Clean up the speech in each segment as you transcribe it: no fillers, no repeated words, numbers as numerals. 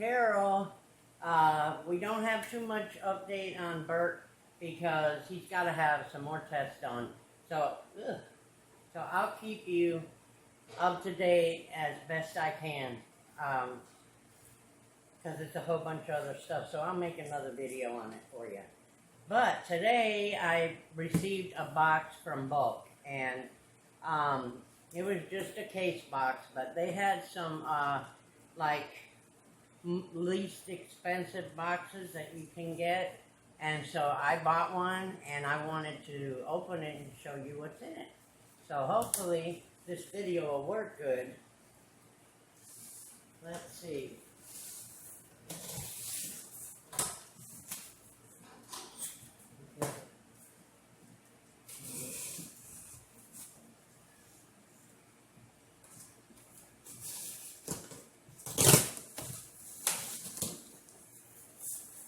Carol. We don't have too much update on Bert because he's got to have some more tests done. So I'll keep you up to date as best I can. Because it's a whole bunch of other stuff. So I'll make another video on it for you. But today I received a box from Bulk, and it was just a case box, but they had some least expensive boxes that you can get, and so I bought one, and I wanted to open it and show you what's in it. So hopefully this video will work good. Let's see.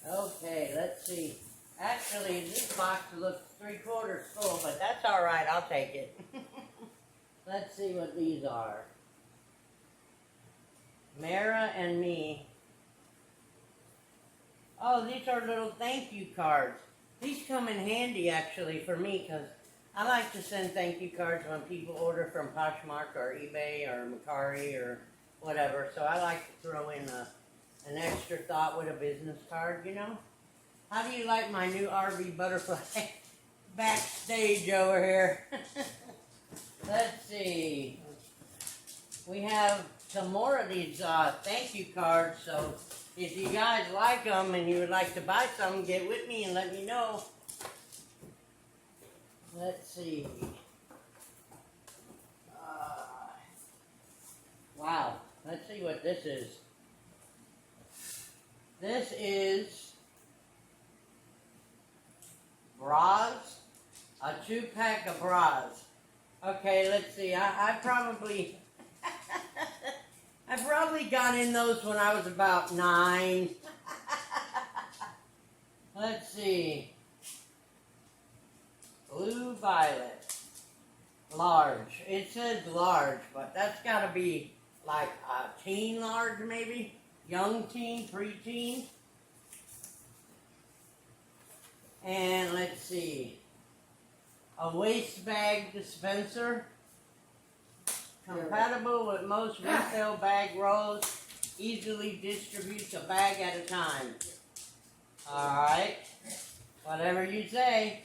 Okay, let's see. Actually, this box looks 3/4 full, but that's all right. I'll take it. Let's see what these are. Mara and me. Oh, these are little thank you cards. These come in handy, actually, for me, because I like to send thank you cards when people order from Poshmark or eBay or Mercari or whatever. So I like to throw in an extra thought with a business card, you know? How do you like my new RV butterfly backstage over here? Let's see. We have some more of these thank you cards, so if you guys like them and you would like to buy some, get with me and let me know. Let's see. Wow. Let's see what this is. This is bras, a 2-pack of bras. Okay, let's see. I probably got in those when I was about 9. Let's see. Blue violet. Large. It says large, but that's got to be like a teen large maybe? Young teen, preteen. And let's see. A waste bag dispenser. Compatible with most refill bag rolls. Easily distributes a bag at a time. Alright. Whatever you say.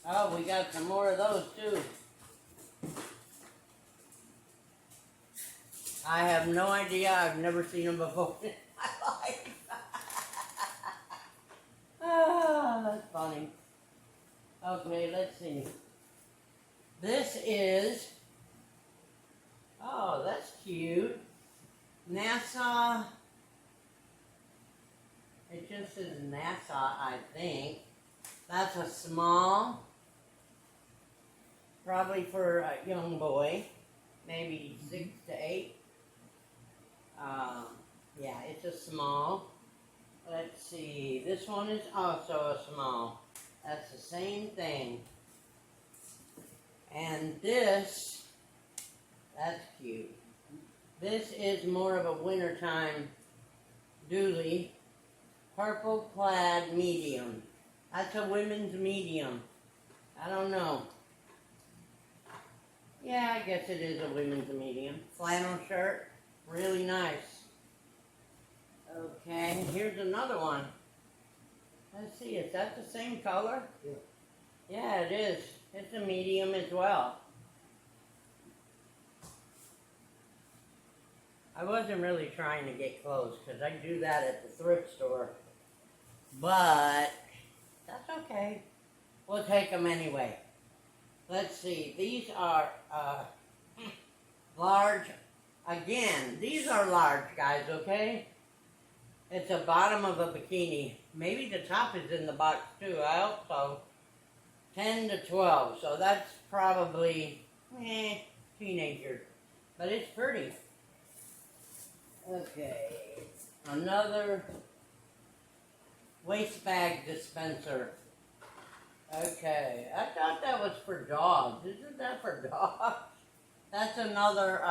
Oh, we got some more of those too. I have no idea. I've never seen them before in my life. Ah, that's funny. Okay, let's see. This is, oh, that's cute. NASA, it just says NASA, I think. That's a small, probably for a young boy, maybe 6 to 8. Yeah, it's a small. Let's see, this one is also a small. That's the same thing. And this, that's cute. This is more of a wintertime dually. Purple plaid medium. That's a women's medium. I don't know. Yeah, I guess it is a women's medium. Flannel shirt. Really nice. Okay, here's another one. Let's see, is that the same color? Yeah. Yeah, it is. It's a medium as well. I wasn't really trying to get close because I do that at the thrift store. But that's okay. We'll take them anyway. Let's see. These are large. Again, these are large, guys, okay? It's the bottom of a bikini. Maybe the top is in the box too. I hope so. 10 to 12. So that's probably teenager. But it's pretty. Okay. Another waste bag dispenser. Okay. I thought that was for dogs. Isn't that for dogs? That's another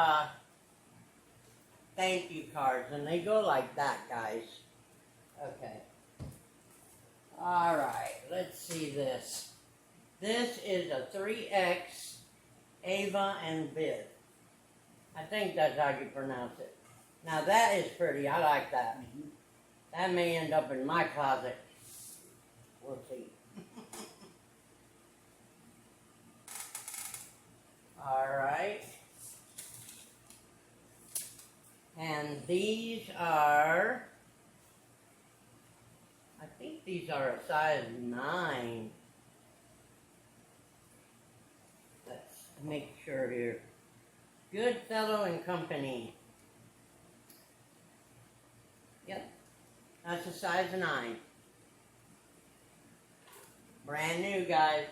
thank you cards, and they go like that, guys. Okay. All right, let's see this. This is a 3X Ava and Vid. I think that's how you pronounce it. Now that is pretty. I like that. That may end up in my closet. We'll see. All right. And these are, I think these are a size 9. Let's make sure here. Goodfellow and Company. Yep. That's a size 9. Brand new, guys.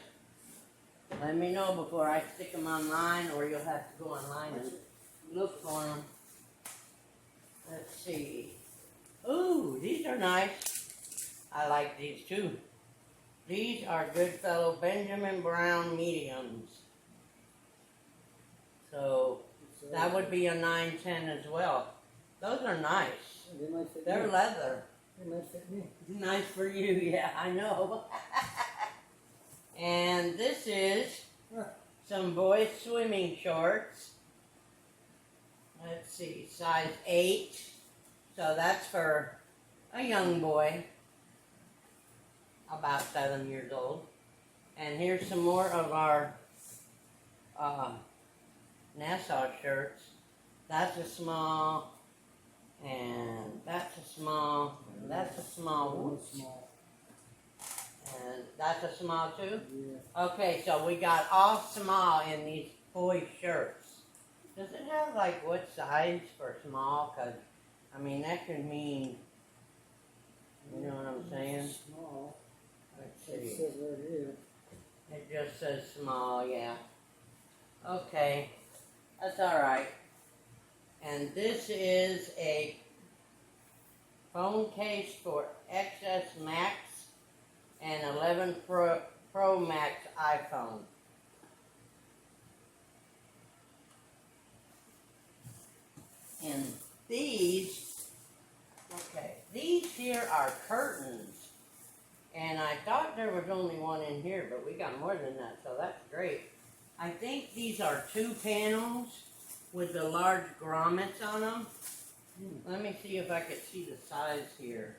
Let me know before I stick them online, or you'll have to go online and look for them. Let's see. Ooh, these are nice. I like these too. These are Goodfellow Benjamin Brown mediums. So that would be a 910 as well. Those are nice. They might fit They're me. leather. They might fit me. Nice for you, yeah, I know. And this is some boys swimming shorts. Let's see, size 8. So that's for a young boy, about 7 years old. And here's some more of our Nassau shirts. That's a small, and that's a small, and that's a small. Whoops. Small. And that's a small too? Yeah. Okay, so we got all small in these boy shirts. Does it have like what size for small? Because, I mean, that could mean, you know what I'm saying? Small. Let's It see. says right here. It just says small, yeah. Okay, that's alright. And this is a phone case for XS Max and 11 Pro Max iPhone. And these, okay, these here are curtains. And I thought there was only one in here, but we got more than that, so that's great. I think these are 2 panels with the large grommets on them. Let me see if I could see the size here.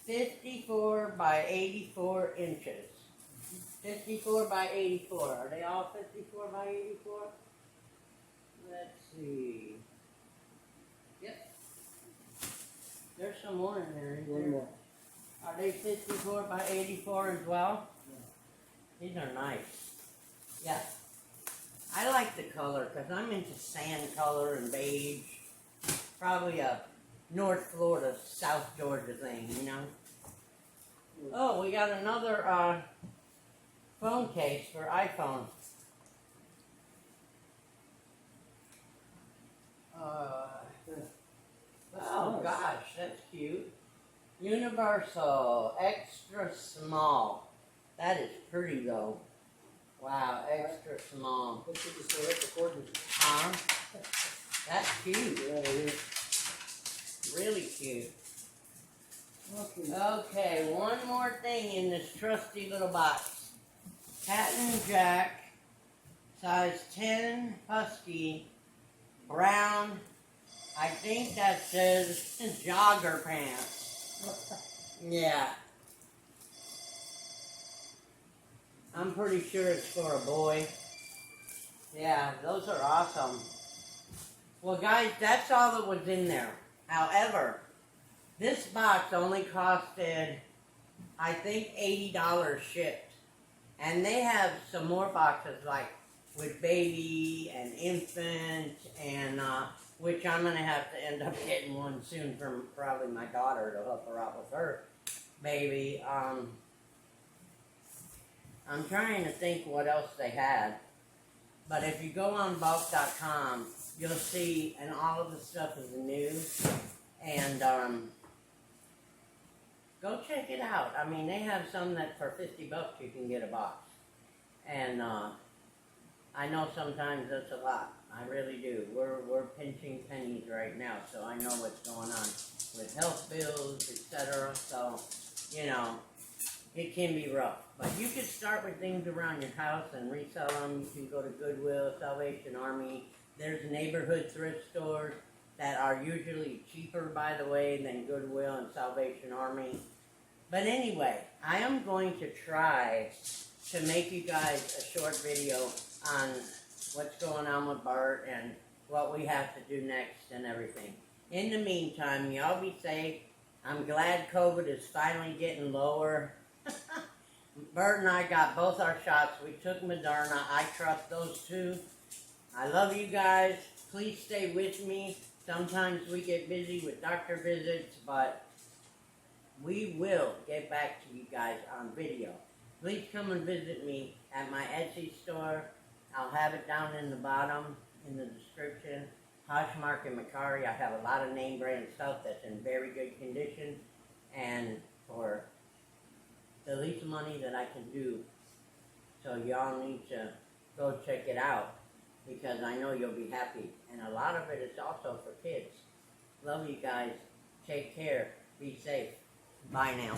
54 by 84 inches. 54 by 84. Are they all 54 by 84? Let's see. Yep. There's some more in there. Isn't One there? more. Are they 54 by 84 as well? Yeah. These are nice. Yeah. I like the color because I'm into sand color and beige. Probably a North Florida, South Georgia thing, you know? Oh, we got another phone case for iPhone. Oh gosh, that's cute. Universal, extra small. That is pretty though. Wow, extra small. What should you say? That's the coordinate. Huh? That's cute. Yeah, it is. Really cute. Okay. Okay, one more thing in this trusty little box. Patent Jack, size 10 husky, brown. I think that says jogger pants. Yeah. I'm pretty sure it's for a boy. Yeah, those are awesome. Well, guys, that's all that was in there. However, this box only costed, I think, $80 shipped. And they have some more boxes, like with baby and infant, and which I'm going to have to end up getting one soon from probably my daughter to help her out with her baby. I'm trying to think what else they had. But if you go on bulk.com, you'll see, and all of the stuff is new. And go check it out. I mean, they have some that for $50 you can get a box. And I know sometimes that's a lot. I really do. We're pinching pennies right now, so I know what's going on with health bills, etc. So, you know, it can be rough. But you can start with things around your house and resell them. You can go to Goodwill, Salvation Army. There's neighborhood thrift stores that are usually cheaper, by the way, than Goodwill and Salvation Army. But anyway, I am going to try to make you guys a short video on what's going on with Bart and what we have to do next and everything. In the meantime, y'all be safe. I'm glad COVID is finally getting lower. Bert and I got both our shots. We took Moderna. I trust those two. I love you guys. Please stay with me. Sometimes we get busy with doctor visits, but we will get back to you guys on video. Please come and visit me at my Etsy store. I'll have it down in the bottom in the description. Poshmark and Mercari. I have a lot of name brand stuff that's in very good condition and for the least money that I can do. So y'all need to go check it out because I know you'll be happy. And a lot of it is also for kids. Love you guys. Take care. Be safe. Bye now.